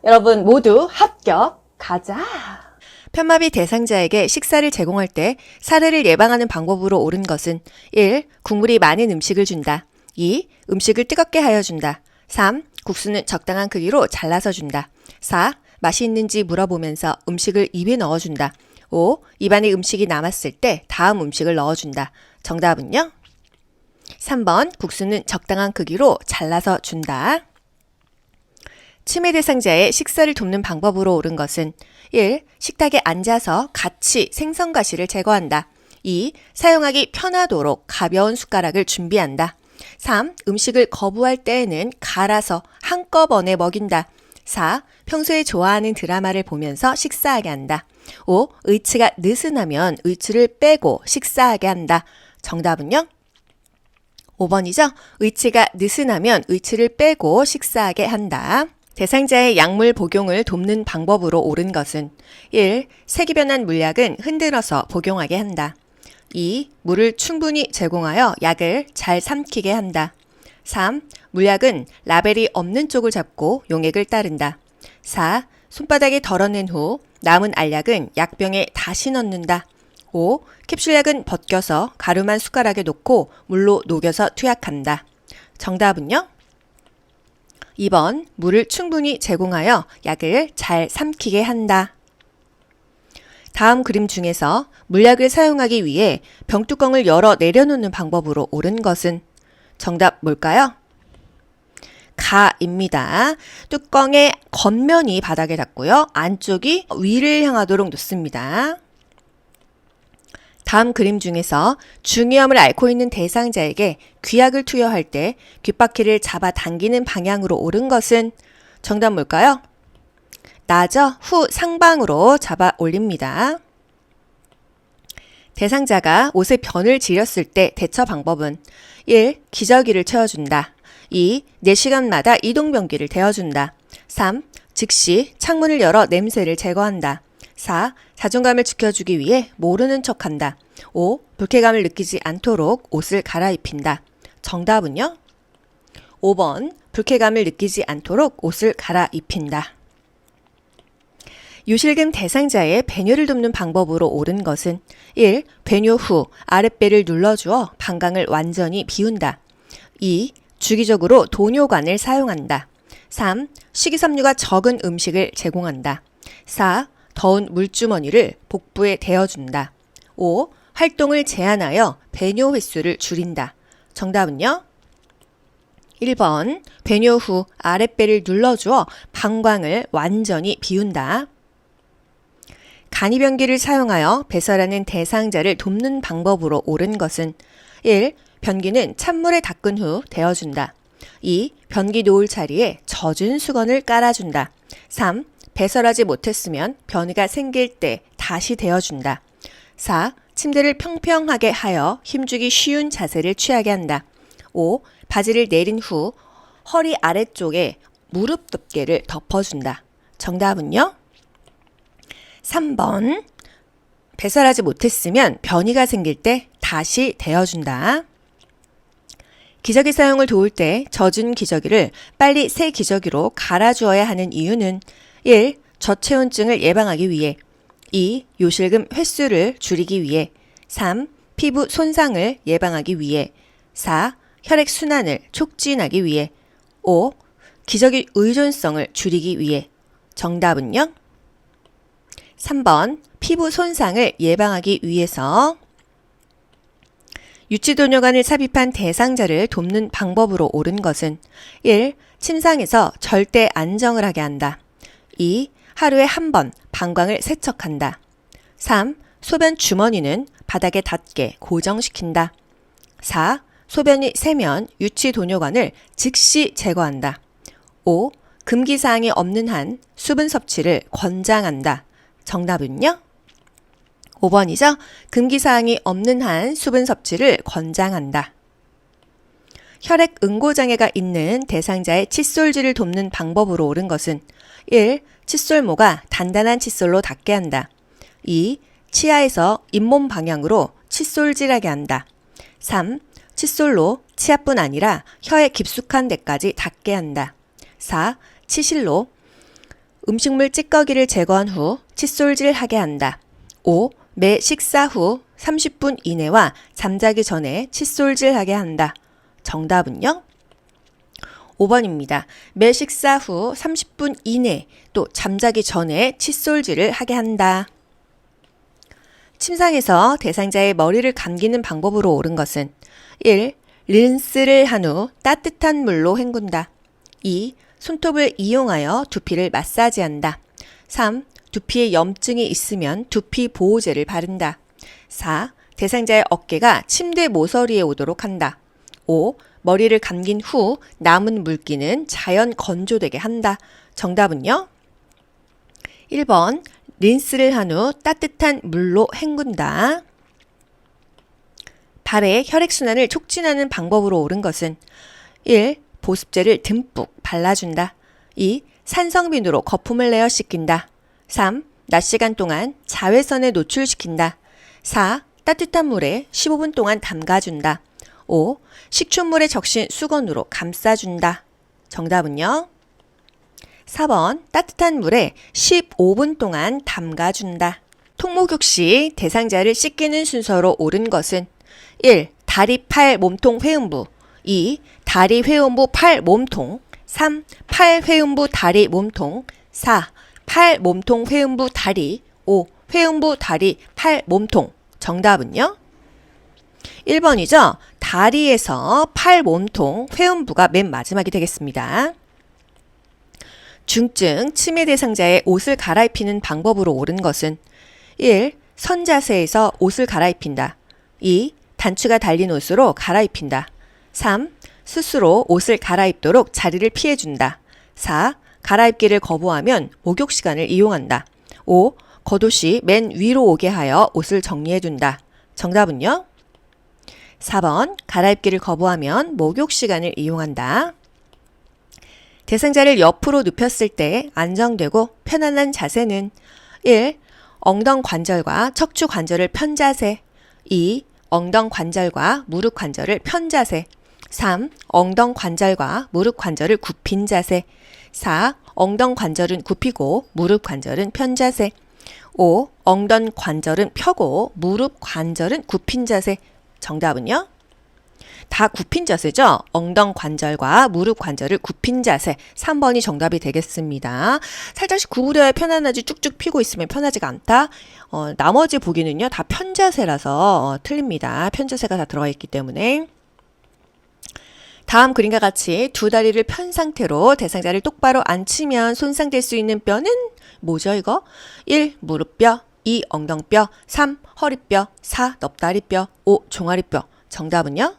여러분 모두 합격! 가자! 편마비 대상자에게 식사를 제공할 때 사례를 예방하는 방법으로 옳은 것은 1. 국물이 많은 음식을 준다. 2. 음식을 뜨겁게 하여 준다. 3. 국수는 적당한 크기로 잘라서 준다. 4. 맛이 있는지 물어보면서 음식을 입에 넣어준다. 5. 입안에 음식이 남았을 때 다음 음식을 넣어준다. 정답은요? 3번 국수는 적당한 크기로 잘라서 준다. 치매 대상자의 식사를 돕는 방법으로 옳은 것은 1. 식탁에 앉아서 같이 생선가시를 제거한다. 2. 사용하기 편하도록 가벼운 숟가락을 준비한다. 3. 음식을 거부할 때에는 갈아서 한꺼번에 먹인다. 4. 평소에 좋아하는 드라마를 보면서 식사하게 한다. 5. 의치가 느슨하면 의치를 빼고 식사하게 한다. 정답은요? 5번이죠? 의치가 느슨하면 의치를 빼고 식사하게 한다. 대상자의 약물 복용을 돕는 방법으로 옳은 것은 1. 색이 변한 물약은 흔들어서 복용하게 한다. 2. 물을 충분히 제공하여 약을 잘 삼키게 한다. 3. 물약은 라벨이 없는 쪽을 잡고 용액을 따른다. 4. 손바닥에 덜어낸 후 남은 알약은 약병에 다시 넣는다. 5. 캡슐약은 벗겨서 가루만 숟가락에 놓고 물로 녹여서 투약한다. 정답은요? 2번 물을 충분히 제공하여 약을 잘 삼키게 한다. 다음 그림 중에서 물약을 사용하기 위해 병뚜껑을 열어 내려놓는 방법으로 옳은 것은 정답 뭘까요? 가입니다. 뚜껑의 겉면이 바닥에 닿고요. 안쪽이 위를 향하도록 놓습니다. 다음 그림 중에서 중이염을 앓고 있는 대상자에게 귀약을 투여할 때 귓바퀴를 잡아 당기는 방향으로 옳은 것은 정답 뭘까요? 나죠? 후 상방으로 잡아 올립니다. 대상자가 옷에 변을 지렸을 때 대처 방법은 1. 기저귀를 채워준다. 2. 4시간마다 이동변기를 데워준다. 3. 즉시 창문을 열어 냄새를 제거한다. 4. 자존감을 지켜주기 위해 모르는 척한다. 5. 불쾌감을 느끼지 않도록 옷을 갈아입힌다. 정답은요? 5번 불쾌감을 느끼지 않도록 옷을 갈아입힌다. 요실금 대상자의 배뇨를 돕는 방법으로 옳은 것은 1. 배뇨 후 아랫배를 눌러주어 방광을 완전히 비운다. 2. 주기적으로 도뇨관을 사용한다. 3. 식이섬유가 적은 음식을 제공한다. 4. 더운 물주머니를 복부에 대어준다. 5. 활동을 제한하여 배뇨 횟수를 줄인다. 정답은요? 1번 배뇨 후 아랫배를 눌러주어 방광을 완전히 비운다. 간이변기를 사용하여 배설하는 대상자를 돕는 방법으로 옳은 것은 1. 변기는 찬물에 닦은 후 데워준다. 2. 변기 놓을 자리에 젖은 수건을 깔아준다. 3. 배설하지 못했으면 변이가 생길 때 다시 데워준다. 4. 침대를 평평하게 하여 힘주기 쉬운 자세를 취하게 한다. 5. 바지를 내린 후 허리 아래쪽에 무릎 덮개를 덮어준다. 정답은요? 3번 배설하지 못했으면 변이가 생길 때 다시 데워준다. 기저귀 사용을 도울 때 젖은 기저귀를 빨리 새 기저귀로 갈아주어야 하는 이유는 1. 저체온증을 예방하기 위해 2. 요실금 횟수를 줄이기 위해 3. 피부 손상을 예방하기 위해 4. 혈액순환을 촉진하기 위해 5. 기저귀 의존성을 줄이기 위해 정답은요? 3번 피부 손상을 예방하기 위해서. 유치도뇨관을 삽입한 대상자를 돕는 방법으로 옳은 것은 1. 침상에서 절대 안정을 하게 한다. 2. 하루에 한 번 방광을 세척한다. 3. 소변 주머니는 바닥에 닿게 고정시킨다. 4. 소변이 새면 유치도뇨관을 즉시 제거한다. 5. 금기사항이 없는 한 수분 섭취를 권장한다. 정답은요? 5번이죠? 금기사항이 없는 한 수분 섭취를 권장한다. 혈액 응고장애가 있는 대상자의 칫솔질을 돕는 방법으로 옳은 것은 1. 칫솔모가 단단한 칫솔로 닿게 한다. 2. 치아에서 잇몸 방향으로 칫솔질하게 한다. 3. 칫솔로 치아뿐 아니라 혀의 깊숙한 데까지 닿게 한다. 4. 치실로 음식물 찌꺼기를 제거한 후 칫솔질하게 한다. 5. 매 식사 후 30분 이내와 잠자기 전에 칫솔질하게 한다. 정답은요? 5번입니다. 매 식사 후 30분 이내 또 잠자기 전에 칫솔질을 하게 한다. 침상에서 대상자의 머리를 감기는 방법으로 옳은 것은 1. 린스를 한 후 따뜻한 물로 헹군다. 2. 손톱을 이용하여 두피를 마사지한다. 3. 두피에 염증이 있으면 두피 보호제를 바른다. 4. 대상자의 어깨가 침대 모서리에 오도록 한다. 5. 머리를 감긴 후 남은 물기는 자연 건조되게 한다. 정답은요? 1번 린스를 한 후 따뜻한 물로 헹군다. 발에 혈액순환을 촉진하는 방법으로 옳은 것은 1. 보습제를 듬뿍 발라준다. 2. 산성빈으로 거품을 내어 씻긴다. 3. 낮 시간 동안 자외선에 노출시킨다. 4. 따뜻한 물에 15분 동안 담가준다. 5. 식초물에 적신 수건으로 감싸준다. 정답은요? 4번 따뜻한 물에 15분 동안 담가준다. 통목욕 시 대상자를 씻기는 순서로 옳은 것은 1. 다리, 팔, 몸통, 회음부 2. 다리, 회음부, 팔, 몸통 3. 팔, 회음부, 다리, 몸통 4. 팔, 몸통, 회음부, 다리 5. 회음부, 다리, 팔, 몸통 정답은요? 1번이죠. 다리에서 팔, 몸통, 회음부가 맨 마지막이 되겠습니다. 중증 치매 대상자의 옷을 갈아입히는 방법으로 옳은 것은 1. 선자세에서 옷을 갈아입힌다. 2. 단추가 달린 옷으로 갈아입힌다. 3. 스스로 옷을 갈아입도록 자리를 피해준다. 4. 갈아입기를 거부하면 목욕 시간을 이용한다. 5. 겉옷이 맨 위로 오게 하여 옷을 정리해둔다. 정답은요? 4번 갈아입기를 거부하면 목욕 시간을 이용한다. 대상자를 옆으로 눕혔을 때 안정되고 편안한 자세는 1. 엉덩 관절과 척추 관절을 편 자세 2. 엉덩 관절과 무릎 관절을 편 자세 3. 엉덩 관절과 무릎 관절을 굽힌 자세 4. 엉덩 관절은 굽히고 무릎 관절은 편 자세 5. 엉덩 관절은 펴고 무릎 관절은 굽힌 자세 정답은요? 다 굽힌 자세죠? 엉덩 관절과 무릎 관절을 굽힌 자세 3번이 정답이 되겠습니다. 살짝씩 구부려야 편안하지 쭉쭉 펴고 있으면 편하지가 않다. 나머지 보기는요 다 편자세라서 틀립니다. 편자세가 다 들어가 있기 때문에. 다음 그림과 같이 두 다리를 편 상태로 대상자를 똑바로 앉히면 손상될 수 있는 뼈는 뭐죠 이거? 1. 무릎뼈 2. 엉덩뼈 3. 허리뼈 4. 넙다리뼈 5. 종아리뼈 정답은요?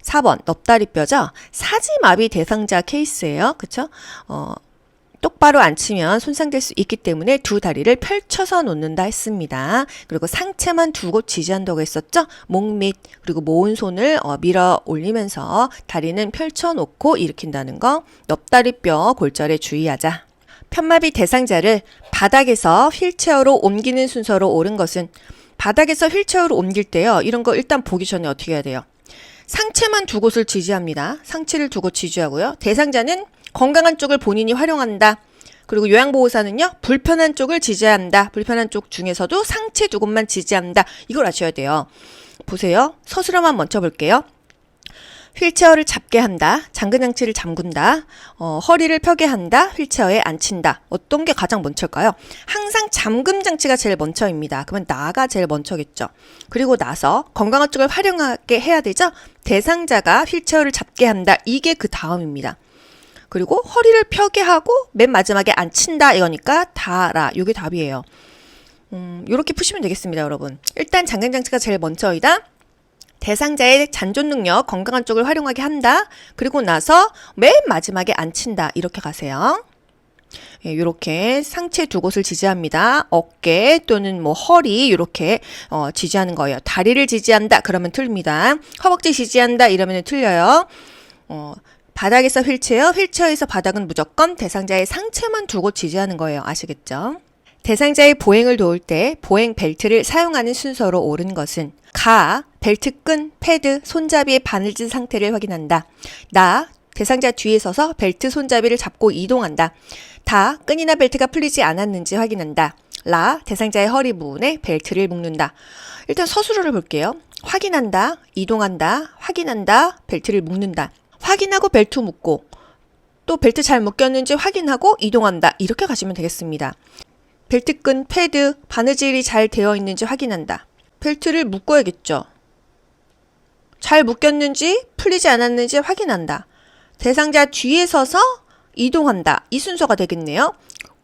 4번 넙다리뼈죠. 사지마비 대상자 케이스예요. 그쵸? 똑바로 앉히면 손상될 수 있기 때문에 두 다리를 펼쳐서 놓는다 했습니다. 그리고 상체만 두 곳 지지한다고 했었죠. 목 밑 그리고 모은 손을 밀어 올리면서 다리는 펼쳐놓고 일으킨다는 거. 넙다리뼈 골절에 주의하자. 편마비 대상자를 바닥에서 휠체어로 옮기는 순서로 옳은 것은 바닥에서 휠체어로 옮길 때요. 이런 거 일단 보기 전에 어떻게 해야 돼요? 상체만 두 곳을 지지합니다. 상체를 두 곳 지지하고요. 대상자는 건강한 쪽을 본인이 활용한다. 그리고 요양보호사는요. 불편한 쪽을 지지한다. 불편한 쪽 중에서도 상체 두 곳만 지지한다. 이걸 아셔야 돼요. 보세요. 서술어만 먼저 볼게요. 휠체어를 잡게 한다. 잠근장치를 잠근다. 허리를 펴게 한다. 휠체어에 앉힌다. 어떤 게 가장 먼저일까요? 항상 잠금장치가 제일 먼저입니다. 그러면 나가 제일 먼저겠죠. 그리고 나서 건강한 쪽을 활용하게 해야 되죠. 대상자가 휠체어를 잡게 한다. 이게 그 다음입니다. 그리고 허리를 펴게 하고 맨 마지막에 앉힌다. 이거니까 다라. 이게 답이에요. 이렇게 푸시면 되겠습니다, 여러분. 일단 잠금장치가 제일 먼저이다. 대상자의 잔존 능력, 건강한 쪽을 활용하게 한다. 그리고 나서 맨 마지막에 앉힌다. 이렇게 가세요. 예, 이렇게 상체 두 곳을 지지합니다. 어깨 또는 뭐 허리 이렇게 지지하는 거예요. 다리를 지지한다. 그러면 틀립니다. 허벅지 지지한다. 이러면 틀려요. 바닥에서 휠체어, 휠체어에서 바닥은 무조건 대상자의 상체만 두 곳 지지하는 거예요. 아시겠죠? 대상자의 보행을 도울 때 보행 벨트를 사용하는 순서로 옳은 것은 가, 벨트 끈, 패드, 손잡이의 바늘진 상태를 확인한다. 나, 대상자 뒤에 서서 벨트 손잡이를 잡고 이동한다. 다 끈이나 벨트가 풀리지 않았는지 확인한다. 라 대상자의 허리 부분에 벨트를 묶는다. 일단 서술어를 볼게요. 확인한다, 이동한다, 확인한다, 벨트를 묶는다. 확인하고 벨트 묶고 또 벨트 잘 묶였는지 확인하고 이동한다. 이렇게 가시면 되겠습니다. 벨트끈, 패드, 바느질이 잘 되어 있는지 확인한다. 벨트를 묶어야겠죠. 잘 묶였는지 풀리지 않았는지 확인한다. 대상자 뒤에 서서 이동한다. 이 순서가 되겠네요.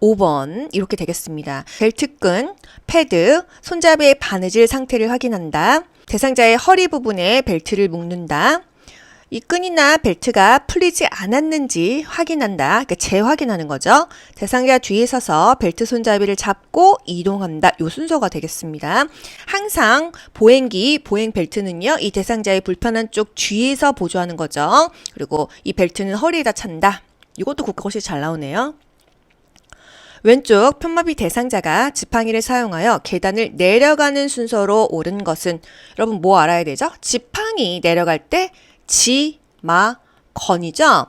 5번 이렇게 되겠습니다. 벨트끈, 패드, 손잡이의 바느질 상태를 확인한다. 대상자의 허리 부분에 벨트를 묶는다. 이 끈이나 벨트가 풀리지 않았는지 확인한다. 그러니까 재확인하는 거죠. 대상자 뒤에 서서 벨트 손잡이를 잡고 이동한다. 요 순서가 되겠습니다. 항상 보행기, 보행 벨트는요. 이 대상자의 불편한 쪽 뒤에서 보조하는 거죠. 그리고 이 벨트는 허리에다 찬다. 이것도 그것이 잘 나오네요. 왼쪽 편마비 대상자가 지팡이를 사용하여 계단을 내려가는 순서로 옳은 것은 여러분 뭐 알아야 되죠? 지팡이 내려갈 때 지, 마, 건이죠?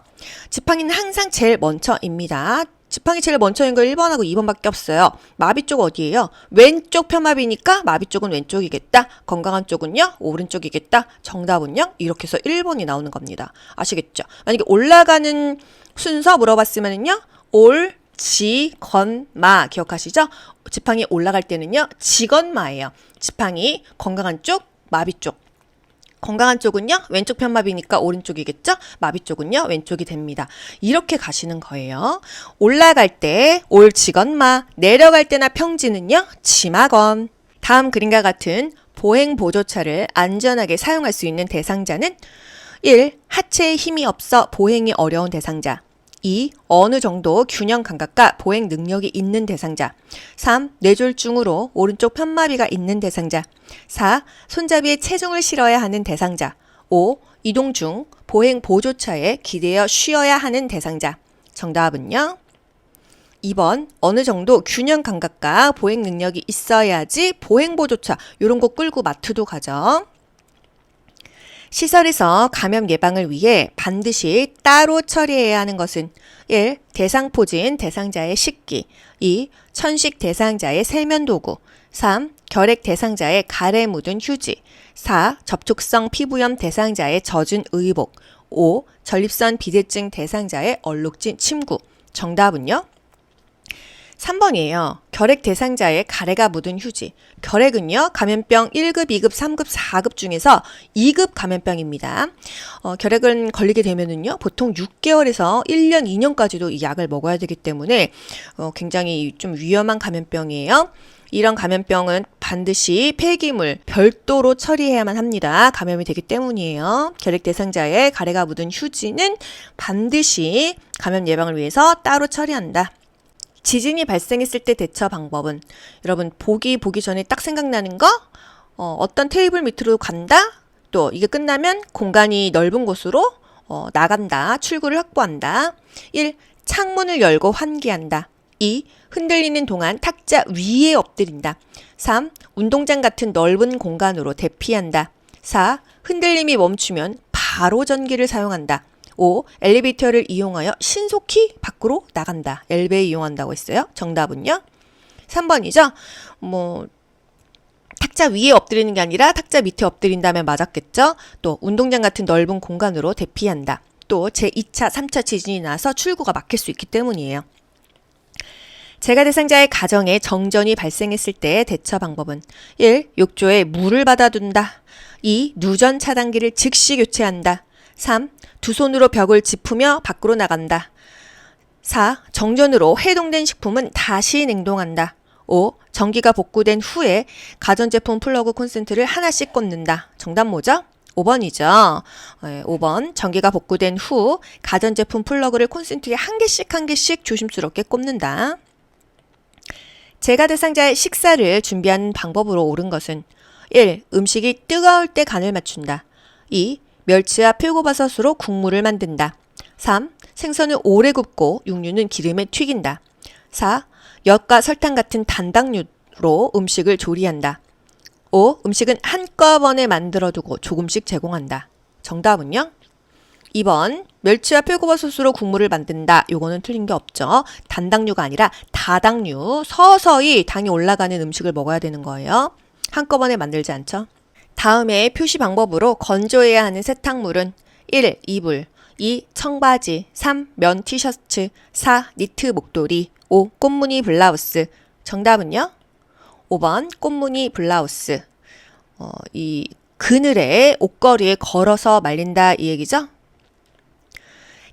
지팡이는 항상 제일 먼저입니다. 지팡이 제일 먼저인 거 1번하고 2번밖에 없어요. 마비 쪽 어디예요? 왼쪽 편마비니까 마비 쪽은 왼쪽이겠다. 건강한 쪽은요? 오른쪽이겠다. 정답은요? 이렇게 해서 1번이 나오는 겁니다. 아시겠죠? 만약에 올라가는 순서 물어봤으면요? 올, 지, 건, 마 기억하시죠? 지팡이 올라갈 때는요. 지건마예요. 지팡이 건강한 쪽, 마비 쪽. 건강한 쪽은요. 왼쪽 편마비니까 오른쪽이겠죠? 마비 쪽은요. 왼쪽이 됩니다. 이렇게 가시는 거예요. 올라갈 때 올, 지건마, 내려갈 때나 평지는요. 지마건. 다음 그림과 같은 보행 보조차를 안전하게 사용할 수 있는 대상자는 1. 하체에 힘이 없어 보행이 어려운 대상자. 2. 어느 정도 균형 감각과 보행 능력이 있는 대상자. 3. 뇌졸중으로 오른쪽 편마비가 있는 대상자. 4. 손잡이에 체중을 실어야 하는 대상자. 5. 이동 중 보행 보조차에 기대어 쉬어야 하는 대상자. 정답은요? 2번 어느 정도 균형 감각과 보행 능력이 있어야지 보행 보조차 이런 거 끌고 마트도 가죠. 시설에서 감염 예방을 위해 반드시 따로 처리해야 하는 것은 1. 대상포진 대상자의 식기. 2. 천식 대상자의 세면도구. 3. 결핵 대상자의 가래 묻은 휴지. 4. 접촉성 피부염 대상자의 젖은 의복. 5. 전립선 비대증 대상자의 얼룩진 침구. 정답은요? 3번이에요. 결핵 대상자의 가래가 묻은 휴지. 결핵은요. 감염병 1급, 2급, 3급, 4급 중에서 2급 감염병입니다. 결핵은 걸리게 되면은요. 보통 6개월에서 1년, 2년까지도 이 약을 먹어야 되기 때문에 굉장히 좀 위험한 감염병이에요. 이런 감염병은 반드시 폐기물 별도로 처리해야만 합니다. 감염이 되기 때문이에요. 결핵 대상자의 가래가 묻은 휴지는 반드시 감염 예방을 위해서 따로 처리한다. 지진이 발생했을 때 대처 방법은 여러분 보기 전에 딱 생각나는 거 어떤 테이블 밑으로 간다. 또 이게 끝나면 공간이 넓은 곳으로 나간다. 출구를 확보한다. 1. 창문을 열고 환기한다. 2. 흔들리는 동안 탁자 위에 엎드린다. 3. 운동장 같은 넓은 공간으로 대피한다. 4. 흔들림이 멈추면 바로 전기를 사용한다. 5. 엘리베이터를 이용하여 신속히 밖으로 나간다. 엘베 이용한다고 했어요. 정답은요? 3번이죠? 탁자 위에 엎드리는 게 아니라 탁자 밑에 엎드린다면 맞았겠죠? 또 운동장 같은 넓은 공간으로 대피한다. 또 제2차, 3차 지진이 나서 출구가 막힐 수 있기 때문이에요. 재가 대상자의 가정에 정전이 발생했을 때의 대처 방법은 1. 욕조에 물을 받아둔다. 2. 누전 차단기를 즉시 교체한다. 3. 두 손으로 벽을 짚으며 밖으로 나간다. 4. 정전으로 해동된 식품은 다시 냉동한다. 5. 전기가 복구된 후에 가전제품 플러그 콘센트를 하나씩 꽂는다. 정답 뭐죠? 5번이죠. 5번 전기가 복구된 후 가전제품 플러그를 콘센트에 한 개씩 조심스럽게 꼽는다. 재가 대상자의 식사를 준비하는 방법으로 옳은 것은 1. 음식이 뜨거울 때 간을 맞춘다. 2. 멸치와 표고버섯으로 국물을 만든다. 3. 생선을 오래 굽고 육류는 기름에 튀긴다. 4. 엿과 설탕 같은 단당류로 음식을 조리한다. 5. 음식은 한꺼번에 만들어두고 조금씩 제공한다. 정답은요? 2번 멸치와 표고버섯으로 국물을 만든다. 요거는 틀린 게 없죠. 단당류가 아니라 다당류, 서서히 당이 올라가는 음식을 먹어야 되는 거예요. 한꺼번에 만들지 않죠. 다음에 표시 방법으로 건조해야 하는 세탁물은 1. 이불, 2. 청바지, 3. 면 티셔츠, 4. 니트 목도리, 5. 꽃무늬 블라우스. 정답은요? 5번 꽃무늬 블라우스. 이 그늘에 옷걸이에 걸어서 말린다 이 얘기죠?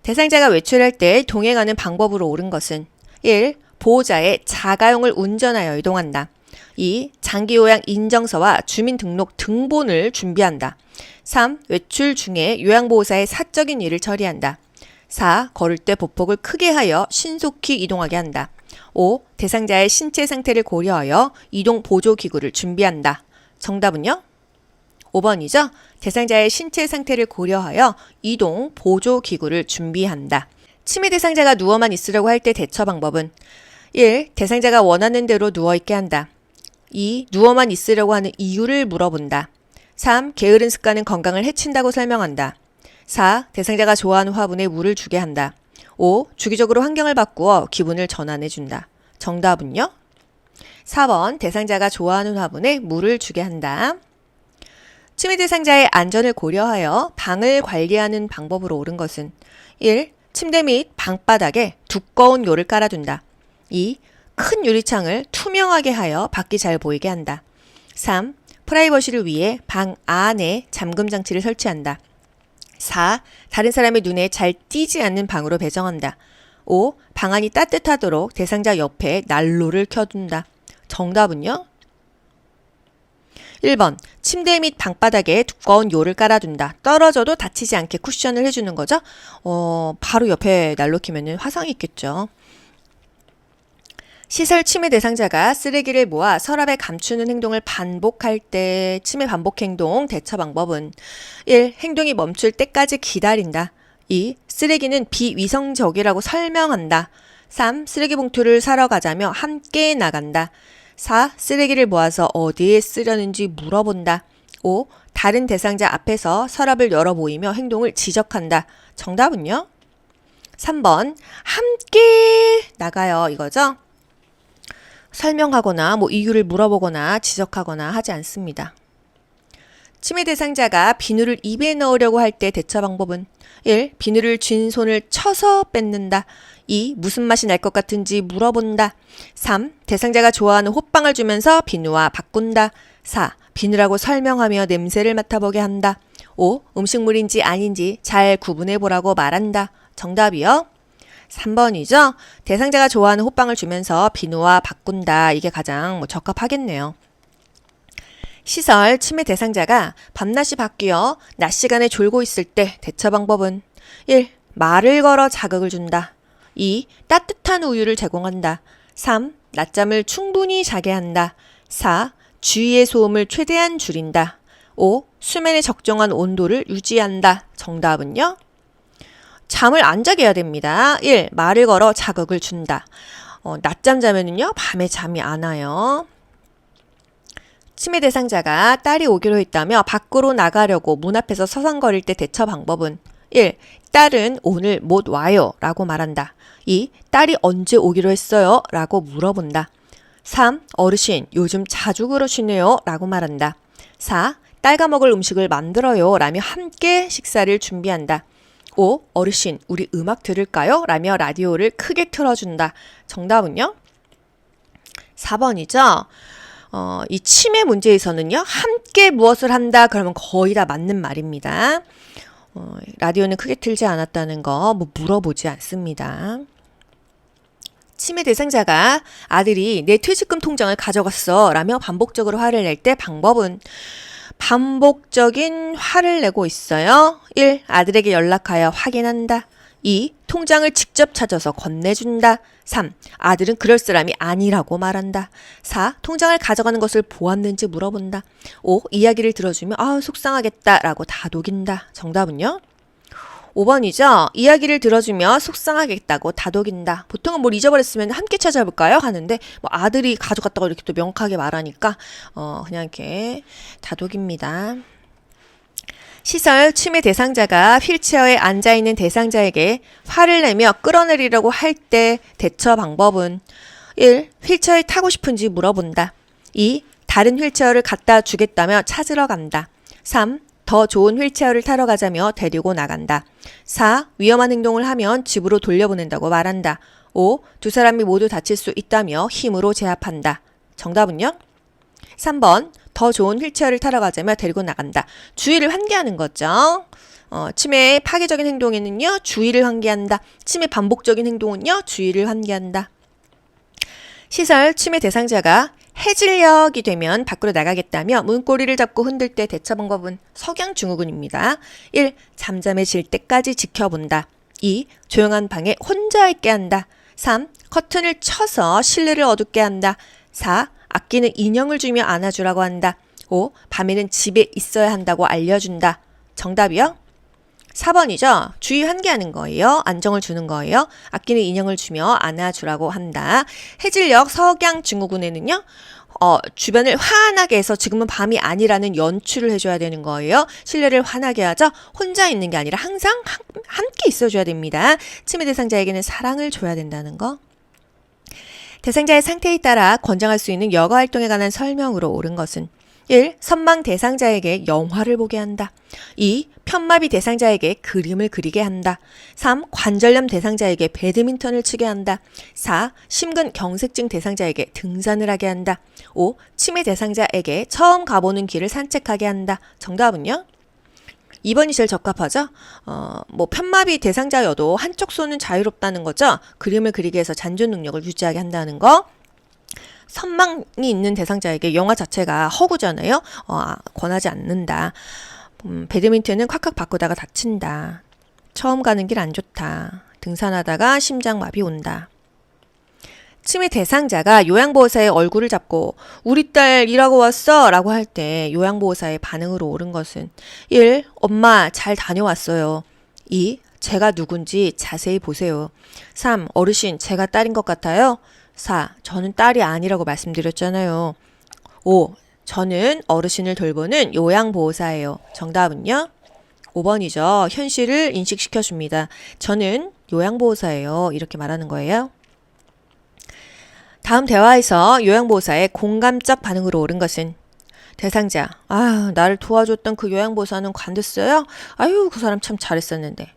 대상자가 외출할 때 동행하는 방법으로 옳은 것은 1. 보호자의 자가용을 운전하여 이동한다. 2. 장기요양 인정서와 주민등록 등본을 준비한다. 3. 외출 중에 요양보호사의 사적인 일을 처리한다. 4. 걸을 때 보폭을 크게 하여 신속히 이동하게 한다. 5. 대상자의 신체 상태를 고려하여 이동 보조기구를 준비한다. 정답은요? 5번이죠? 대상자의 신체 상태를 고려하여 이동 보조기구를 준비한다. 치매 대상자가 누워만 있으려고 할 때 대처 방법은 1. 대상자가 원하는 대로 누워있게 한다. 2. 누워만 있으려고 하는 이유를 물어본다. 3. 게으른 습관은 건강을 해친다고 설명한다. 4. 대상자가 좋아하는 화분에 물을 주게 한다. 5. 주기적으로 환경을 바꾸어 기분을 전환해준다. 정답은요? 4번 대상자가 좋아하는 화분에 물을 주게 한다. 치매 대상자의 안전을 고려하여 방을 관리하는 방법으로 옳은 것은 1. 침대 및 방바닥에 두꺼운 요를 깔아둔다. 2. 큰 유리창을 투명하게 하여 밖이 잘 보이게 한다. 3. 프라이버시를 위해 방 안에 잠금 장치를 설치한다. 4. 다른 사람의 눈에 잘 띄지 않는 방으로 배정한다. 5. 방안이 따뜻하도록 대상자 옆에 난로를 켜둔다. 정답은요? 1번 침대 및 방바닥에 두꺼운 요를 깔아둔다. 떨어져도 다치지 않게 쿠션을 해주는 거죠. 바로 옆에 난로 켜면 화상이 있겠죠. 시설 치매 대상자가 쓰레기를 모아 서랍에 감추는 행동을 반복할 때 치매 반복 행동 대처 방법은 1. 행동이 멈출 때까지 기다린다. 2. 쓰레기는 비위생적이라고 설명한다. 3. 쓰레기 봉투를 사러 가자며 함께 나간다. 4. 쓰레기를 모아서 어디에 쓰려는지 물어본다. 5. 다른 대상자 앞에서 서랍을 열어 보이며 행동을 지적한다. 정답은요? 3번 함께 나가요 이거죠? 설명하거나 이유를 물어보거나 지적하거나 하지 않습니다. 치매 대상자가 비누를 입에 넣으려고 할 때 대처 방법은 1. 비누를 쥔 손을 쳐서 뺏는다. 2. 무슨 맛이 날 것 같은지 물어본다. 3. 대상자가 좋아하는 호빵을 주면서 비누와 바꾼다. 4. 비누라고 설명하며 냄새를 맡아보게 한다. 5. 음식물인지 아닌지 잘 구분해보라고 말한다. 정답이요? 3번이죠? 대상자가 좋아하는 호빵을 주면서 비누와 바꾼다. 이게 가장 적합하겠네요. 시설 치매 대상자가 밤낮이 바뀌어 낮 시간에 졸고 있을 때 대처 방법은 1. 말을 걸어 자극을 준다. 2. 따뜻한 우유를 제공한다. 3. 낮잠을 충분히 자게 한다. 4. 주위의 소음을 최대한 줄인다. 5. 수면에 적정한 온도를 유지한다. 정답은요? 잠을 안 자게 해야 됩니다. 1. 말을 걸어 자극을 준다. 낮잠 자면은요, 밤에 잠이 안 와요. 치매 대상자가 딸이 오기로 했다며 밖으로 나가려고 문 앞에서 서성거릴 때 대처 방법은 1. 딸은 오늘 못 와요 라고 말한다. 2. 딸이 언제 오기로 했어요? 라고 물어본다. 3. 어르신 요즘 자주 그러시네요 라고 말한다. 4. 딸과 먹을 음식을 만들어요 라며 함께 식사를 준비한다. 5. 어르신 우리 음악 들을까요? 라며 라디오를 크게 틀어준다. 정답은요? 4번이죠. 이 치매 문제에서는요, 함께 무엇을 한다 그러면 거의 다 맞는 말입니다. 라디오는 크게 틀지 않았다는 거 물어보지 않습니다. 치매 대상자가 아들이 내 퇴직금 통장을 가져갔어 라며 반복적으로 화를 낼 때 방법은 반복적인 화를 내고 있어요. 1. 아들에게 연락하여 확인한다. 2. 통장을 직접 찾아서 건네준다. 3. 아들은 그럴 사람이 아니라고 말한다. 4. 통장을 가져가는 것을 보았는지 물어본다. 5. 이야기를 들어주며 속상하겠다 라고 다독인다. 정답은요? 5번이죠. 이야기를 들어주며 속상하겠다고 다독인다. 보통은 뭘 잊어버렸으면 함께 찾아볼까요? 하는데 아들이 가져갔다고 이렇게 또 명확하게 말하니까 그냥 이렇게 다독입니다. 시설 침해 대상자가 휠체어에 앉아있는 대상자에게 화를 내며 끌어내리려고 할 때 대처 방법은 1. 휠체어에 타고 싶은지 물어본다. 2. 다른 휠체어를 갖다 주겠다며 찾으러 간다. 3. 더 좋은 휠체어를 타러 가자며 데리고 나간다. 4. 위험한 행동을 하면 집으로 돌려보낸다고 말한다. 5. 두 사람이 모두 다칠 수 있다며 힘으로 제압한다. 정답은요? 3번. 더 좋은 휠체어를 타러 가자며 데리고 나간다. 주의를 환기하는 거죠. 치매의 파괴적인 행동에는요, 주의를 환기한다. 치매 반복적인 행동은요, 주의를 환기한다. 시설 치매 대상자가 해질녘이 되면 밖으로 나가겠다며 문고리를 잡고 흔들 때 대처 방법은 석양증후군입니다. 1. 잠잠해질 때까지 지켜본다. 2. 조용한 방에 혼자 있게 한다. 3. 커튼을 쳐서 실내를 어둡게 한다. 4. 아끼는 인형을 주며 안아주라고 한다. 5. 밤에는 집에 있어야 한다고 알려준다. 정답이요? 4번이죠. 주의 환기하는 거예요. 안정을 주는 거예요. 아끼는 인형을 주며 안아주라고 한다. 해질녘 석양증후군에는요. 주변을 환하게 해서 지금은 밤이 아니라는 연출을 해줘야 되는 거예요. 실내를 환하게 하죠. 혼자 있는 게 아니라 항상 함께 있어줘야 됩니다. 치매 대상자에게는 사랑을 줘야 된다는 거. 대상자의 상태에 따라 권장할 수 있는 여가 활동에 관한 설명으로 옳은 것은 1. 선망 대상자에게 영화를 보게 한다. 2. 편마비 대상자에게 그림을 그리게 한다. 3. 관절염 대상자에게 배드민턴을 치게 한다. 4. 심근경색증 대상자에게 등산을 하게 한다. 5. 치매 대상자에게 처음 가보는 길을 산책하게 한다. 정답은요? 2번이 제일 적합하죠? 편마비 대상자여도 한쪽 손은 자유롭다는 거죠? 그림을 그리게 해서 잔존 능력을 유지하게 한다는 거. 선망이 있는 대상자에게 영화 자체가 허구잖아요. 권하지 않는다. 배드민턴은 콱콱 바꾸다가 다친다. 처음 가는 길 안 좋다. 등산하다가 심장마비 온다. 치매 대상자가 요양보호사의 얼굴을 잡고 우리 딸 일하고 왔어? 라고 할 때 요양보호사의 반응으로 옳은 것은 1. 엄마 잘 다녀왔어요. 2. 제가 누군지 자세히 보세요. 3. 어르신 제가 딸인 것 같아요. 4. 저는 딸이 아니라고 말씀드렸잖아요. 5. 저는 어르신을 돌보는 요양보호사예요. 정답은요? 5번이죠. 현실을 인식시켜줍니다. 저는 요양보호사예요. 이렇게 말하는 거예요. 다음 대화에서 요양보호사의 공감적 반응으로 옳은 것은 대상자, 나를 도와줬던 그 요양보호사는 관뒀어요? 아유, 그 사람 참 잘했었는데.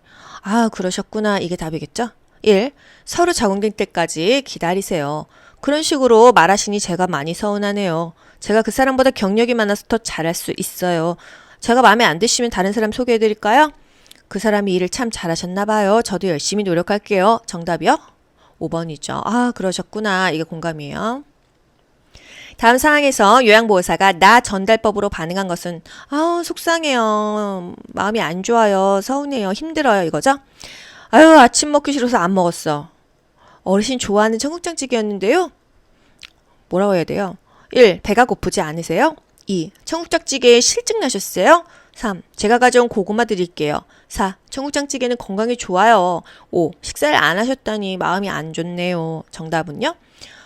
그러셨구나. 이게 답이겠죠? 1. 서로 적응될 때까지 기다리세요. 그런 식으로 말하시니 제가 많이 서운하네요. 제가 그 사람보다 경력이 많아서 더 잘할 수 있어요. 제가 마음에 안 드시면 다른 사람 소개해드릴까요? 그 사람이 일을 참 잘하셨나 봐요. 저도 열심히 노력할게요. 정답이요? 5번이죠. 그러셨구나. 이게 공감이에요. 다음 상황에서 요양보호사가 나 전달법으로 반응한 것은 속상해요. 마음이 안 좋아요. 서운해요. 힘들어요. 이거죠? 아침 먹기 싫어서 안 먹었어. 어르신 좋아하는 청국장찌개였는데요. 뭐라고 해야 돼요? 1. 배가 고프지 않으세요? 2. 청국장찌개에 실증 나셨어요? 3. 제가 가져온 고구마 드릴게요. 4. 청국장찌개는 건강에 좋아요. 5. 식사를 안 하셨다니 마음이 안 좋네요. 정답은요?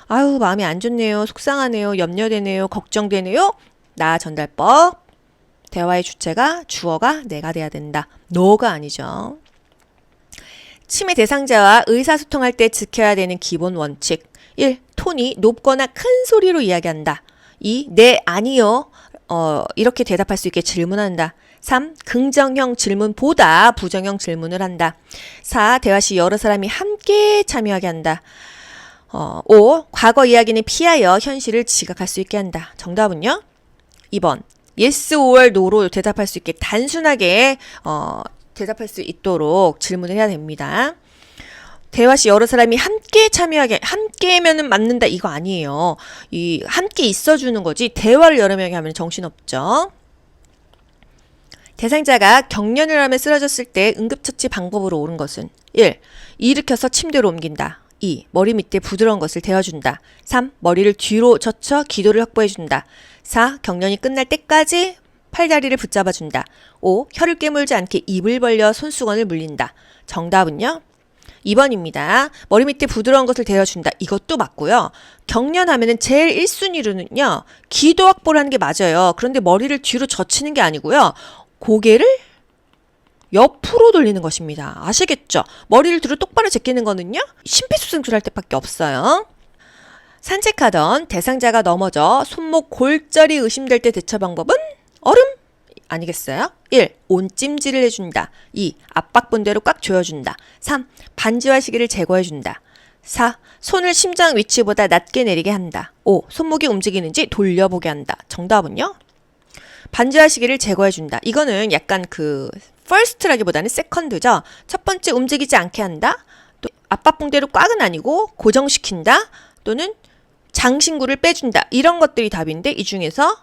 마음이 안 좋네요. 속상하네요. 염려되네요. 걱정되네요. 나 전달법. 대화의 주체가 주어가 내가 돼야 된다. 너가 아니죠. 치매 대상자와 의사소통할 때 지켜야 되는 기본 원칙. 1. 톤이 높거나 큰 소리로 이야기한다. 2. 네, 아니요. 이렇게 대답할 수 있게 질문한다. 3. 긍정형 질문보다 부정형 질문을 한다. 4. 대화 시 여러 사람이 함께 참여하게 한다. 5. 과거 이야기는 피하여 현실을 지각할 수 있게 한다. 정답은요? 2번. yes or no로 대답할 수 있게 단순하게 대답할 수 있도록 질문을 해야 됩니다. 대화 시 여러 사람이 함께 참여하게, 함께면은 맞는다 이거 아니에요. 이 함께 있어주는 거지 대화를 여러 명이 하면 정신없죠. 대상자가 경련을 하며 쓰러졌을 때 응급처치 방법으로 옳은 것은 1. 일으켜서 침대로 옮긴다. 2. 머리 밑에 부드러운 것을 대어준다. 3. 머리를 뒤로 젖혀 기도를 확보해준다. 4. 경련이 끝날 때까지 팔다리를 붙잡아준다. 5. 혀를 깨물지 않게 입을 벌려 손수건을 물린다. 정답은요? 2번입니다. 머리 밑에 부드러운 것을 대어준다. 이것도 맞고요. 경련하면은 제일 1순위로는요. 기도 확보를 하는 게 맞아요. 그런데 머리를 뒤로 젖히는 게 아니고요. 고개를 옆으로 돌리는 것입니다. 아시겠죠? 머리를 뒤로 똑바로 제끼는 거는요, 심폐소생술할 때밖에 없어요. 산책하던 대상자가 넘어져 손목 골절이 의심될 때 대처 방법은 얼음 아니겠어요? 1. 온찜질을 해준다. 2. 압박본대로 꽉 조여준다. 3. 반지와 시계를 제거해준다. 4. 손을 심장 위치보다 낮게 내리게 한다. 5. 손목이 움직이는지 돌려보게 한다. 정답은요? 반지와 시계를 제거해준다. 이거는 약간 first라기보다는 second죠. 첫 번째 움직이지 않게 한다. 또 압박봉대로 꽉은 아니고 고정시킨다. 또는 장신구를 빼준다. 이런 것들이 답인데 이 중에서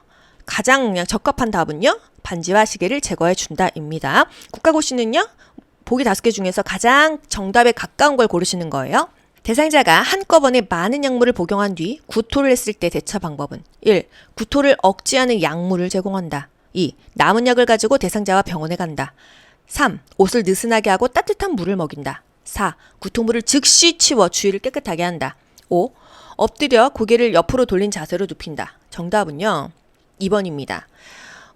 가장 그냥 적합한 답은요. 반지와 시계를 제거해준다입니다. 국가고시는요. 보기 5개 중에서 가장 정답에 가까운 걸 고르시는 거예요. 대상자가 한꺼번에 많은 약물을 복용한 뒤 구토를 했을 때 대처 방법은 1. 구토를 억제하는 약물을 제공한다. 2. 남은 약을 가지고 대상자와 병원에 간다. 3. 옷을 느슨하게 하고 따뜻한 물을 먹인다. 4. 구토물을 즉시 치워 주위를 깨끗하게 한다. 5. 엎드려 고개를 옆으로 돌린 자세로 눕힌다. 정답은요. 2번입니다.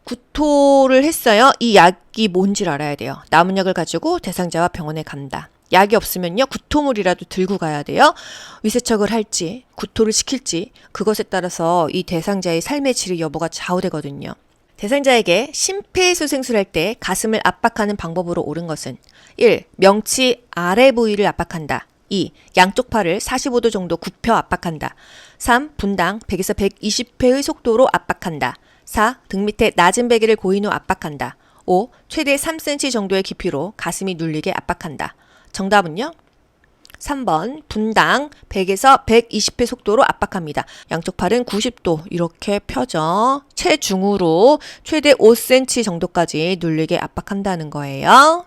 구토를 했어요. 이 약이 뭔지를 알아야 돼요. 남은 약을 가지고 대상자와 병원에 간다. 약이 없으면요. 구토물이라도 들고 가야 돼요. 위세척을 할지 구토를 시킬지 그것에 따라서 이 대상자의 삶의 질의 여부가 좌우되거든요. 대상자에게 심폐소생술할 때 가슴을 압박하는 방법으로 옳은 것은 1. 명치 아래 부위를 압박한다. 2. 양쪽 팔을 45도 정도 굽혀 압박한다. 3. 분당 100에서 120회의 속도로 압박한다. 4. 등 밑에 낮은 베개를 고인 후 압박한다. 5. 최대 3cm 정도의 깊이로 가슴이 눌리게 압박한다. 정답은요? 3번 분당 100에서 120회 속도로 압박합니다. 양쪽 팔은 90도 이렇게 펴져 체중으로 최대 5cm 정도까지 눌리게 압박한다는 거예요.